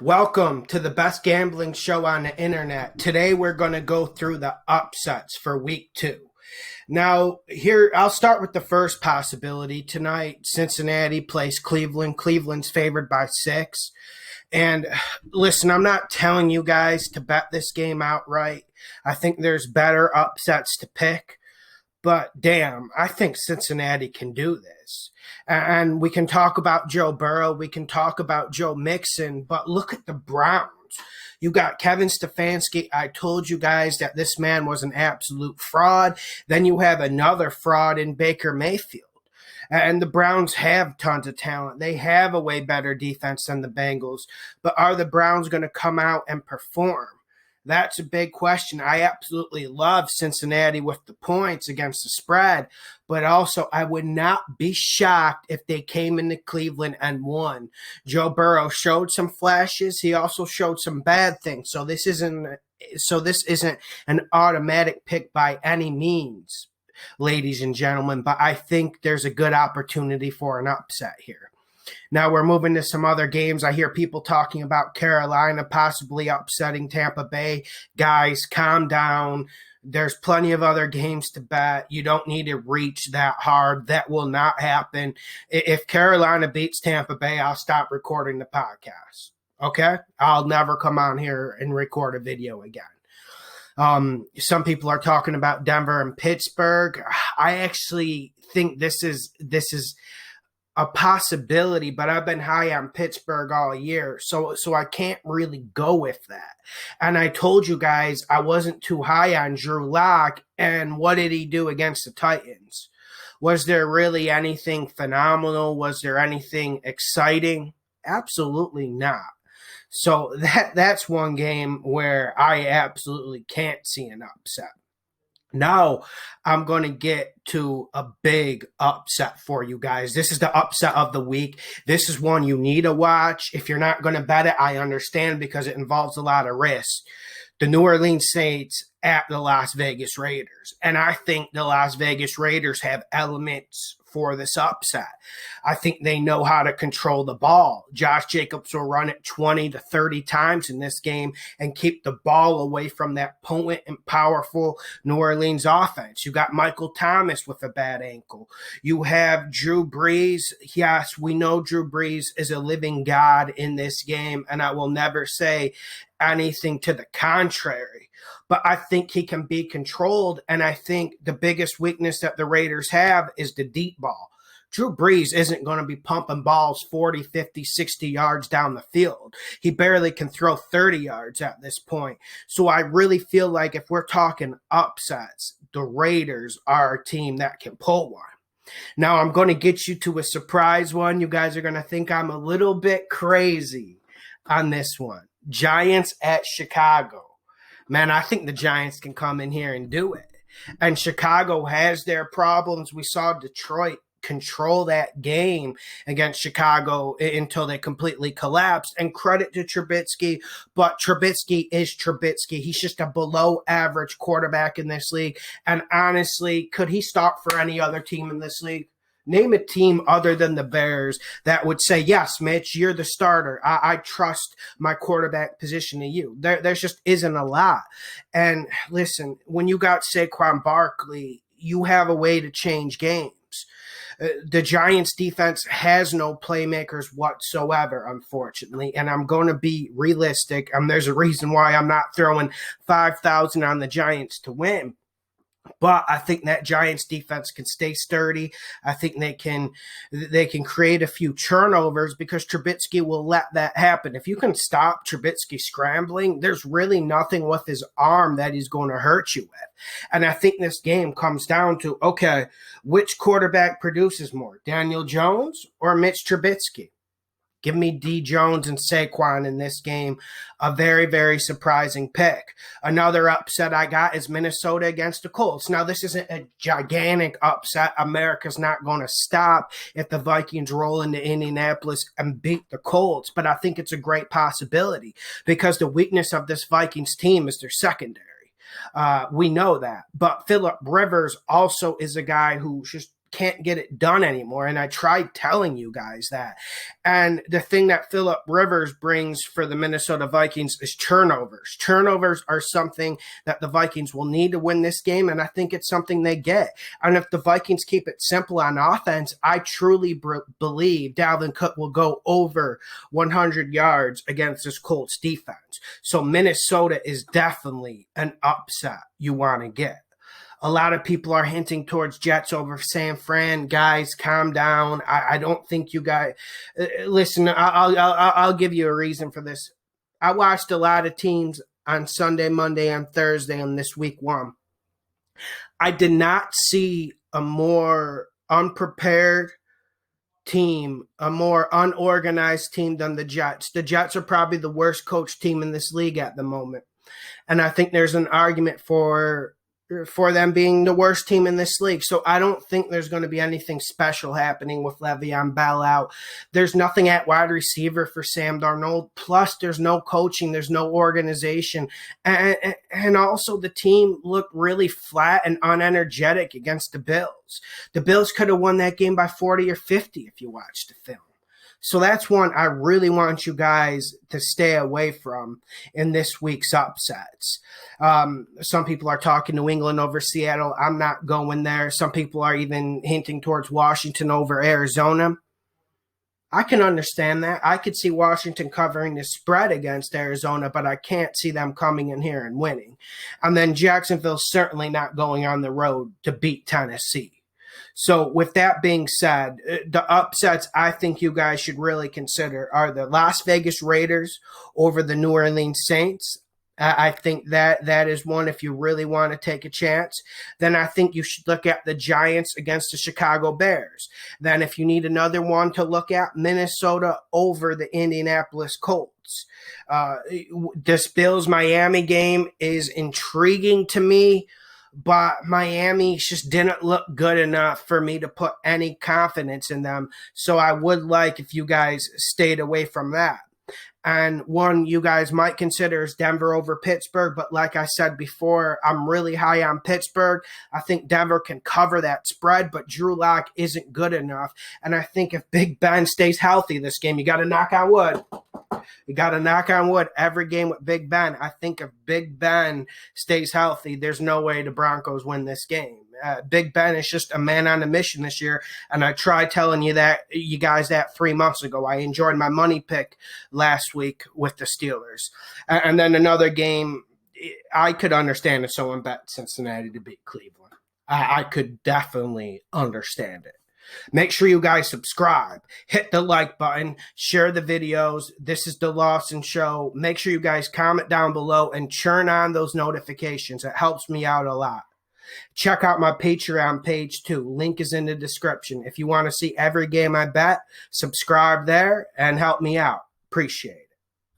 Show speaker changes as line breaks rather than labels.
Welcome to the best gambling show on the internet. Today we're going to go through the upsets for week 2. Now, here I'll start with the first possibility. Tonight, Cincinnati plays Cleveland. Cleveland's favored by 6. And listen, I'm not telling you guys to bet this game outright. I think there's better upsets to pick. But damn, I think Cincinnati can do this. And we can talk about Joe Burrow. We can talk about Joe Mixon. But look at the Browns. You got Kevin Stefanski. I told you guys that this man was an absolute fraud. Then you have another fraud in Baker Mayfield. And the Browns have tons of talent. They have a way better defense than the Bengals. But are the Browns going to come out and perform? That's a big question. I absolutely love Cincinnati with the points against the spread, but also I would not be shocked if they came into Cleveland and won. Joe Burrow showed some flashes. He also showed some bad things. So this isn't an automatic pick by any means, ladies and gentlemen, but I think there's a good opportunity for an upset here. Now we're moving to some other games. I hear people talking about Carolina possibly upsetting Tampa Bay. Guys, calm down. There's plenty of other games to bet. You don't need to reach that hard. That will not happen. If Carolina beats Tampa Bay, I'll stop recording the podcast. Okay? I'll never come on here and record a video again. Some people are talking about Denver and Pittsburgh. I actually think this is a possibility, but I've been high on Pittsburgh all year, so I can't really go with that. And I told you guys I wasn't too high on Drew Lock, and what did he do against the Titans? Was there really anything phenomenal? Was there anything exciting? Absolutely not. So that's one game where I absolutely can't see an upset. Now I'm going to get to a big upset for you guys. This is the upset of the week. This is one you need to watch. If you're not going to bet it, I understand because it involves a lot of risk. The New Orleans Saints at the Las Vegas Raiders. And I think the Las Vegas Raiders have elements for this upset. I think they know how to control the ball. Josh Jacobs will run it 20 to 30 times in this game and keep the ball away from that potent and powerful New Orleans offense. You got Michael Thomas with a bad ankle. You have Drew Brees. Yes, we know Drew Brees is a living God in this game, and I will never say anything to the contrary. But I think he can be controlled, and I think the biggest weakness that the Raiders have is the deep ball. Drew Brees isn't going to be pumping balls 40, 50, 60 yards down the field. He barely can throw 30 yards at this point. So I really feel like if we're talking upsets, the Raiders are a team that can pull one. Now I'm going to get you to a surprise one. You guys are going to think I'm a little bit crazy on this one. Giants at Chicago. Man, I think the Giants can come in here and do it. And Chicago has their problems. We saw Detroit control that game against Chicago until they completely collapsed. And credit to Trubisky, but Trubisky is Trubisky. He's just a below average quarterback in this league. And honestly, could he start for any other team in this league? Name a team other than the Bears that would say, yes, Mitch, you're the starter. I trust my quarterback position to you. There just isn't a lot. And listen, when you got Saquon Barkley, you have a way to change games. The Giants defense has no playmakers whatsoever, unfortunately. And I'm going to be realistic. There's a reason why I'm not throwing 5,000 on the Giants to win. But I think that Giants defense can stay sturdy. I think they can create a few turnovers because Trubisky will let that happen. If you can stop Trubisky scrambling, there's really nothing with his arm that he's going to hurt you with. And I think this game comes down to, okay, which quarterback produces more, Daniel Jones or Mitch Trubisky? Give me D. Jones and Saquon in this game. A very, very surprising pick. Another upset I got is Minnesota against the Colts. Now, this isn't a gigantic upset. America's not going to stop if the Vikings roll into Indianapolis and beat the Colts. But I think it's a great possibility because the weakness of this Vikings team is their secondary. We know that. But Phillip Rivers also is a guy who just can't get it done anymore. And I tried telling you guys that. And the thing that Phillip Rivers brings for the Minnesota Vikings is turnovers. Turnovers are something that the Vikings will need to win this game, and I think it's something they get. And if the Vikings keep it simple on offense, I truly believe Dalvin Cook will go over 100 yards against this Colts defense. So Minnesota is definitely an upset you want to get. A lot of people are hinting towards Jets over San Fran. Guys, calm down. I don't think you guys listen. I'll give you a reason for this. I watched a lot of teams on Sunday, Monday, and Thursday in this week one. I did not see a more unprepared team, a more unorganized team than the Jets. The Jets are probably the worst coached team in this league at the moment. And I think there's an argument for them being the worst team in this league. So I don't think there's going to be anything special happening with Le'Veon Bell out. There's nothing at wide receiver for Sam Darnold. Plus, there's no coaching. There's no organization. And also the team looked really flat and unenergetic against the Bills. The Bills could have won that game by 40 or 50 if you watched the film. So that's one I really want you guys to stay away from in this week's upsets. Some people are talking New England over Seattle. I'm not going there. Some people are even hinting towards Washington over Arizona. I can understand that. I could see Washington covering the spread against Arizona, but I can't see them coming in here and winning. And then Jacksonville's certainly not going on the road to beat Tennessee. So with that being said, the upsets I think you guys should really consider are the Las Vegas Raiders over the New Orleans Saints. I think that is one if you really want to take a chance. Then I think you should look at the Giants against the Chicago Bears. Then if you need another one to look at, Minnesota over the Indianapolis Colts. This Bills-Miami game is intriguing to me, but Miami just didn't look good enough for me to put any confidence in them. So I would like if you guys stayed away from that. And one you guys might consider is Denver over Pittsburgh. But like I said before, I'm really high on Pittsburgh. I think Denver can cover that spread, but Drew Lock isn't good enough. And I think if Big Ben stays healthy this game, you got to knock on wood. You got to knock on wood every game with Big Ben. I think if Big Ben stays healthy, there's no way the Broncos win this game. Big Ben is just a man on a mission this year, and I tried telling you guys that 3 months ago. I enjoyed my money pick last week with the Steelers. And then another game, I could understand if someone bet Cincinnati to beat Cleveland. I could definitely understand it. Make sure you guys subscribe, hit the like button, share the videos. This is the Lawson Show. Make sure you guys comment down below and turn on those notifications. It helps me out a lot. Check out my Patreon page too. Link is in the description. If you want to see every game I bet, subscribe there and help me out. Appreciate it.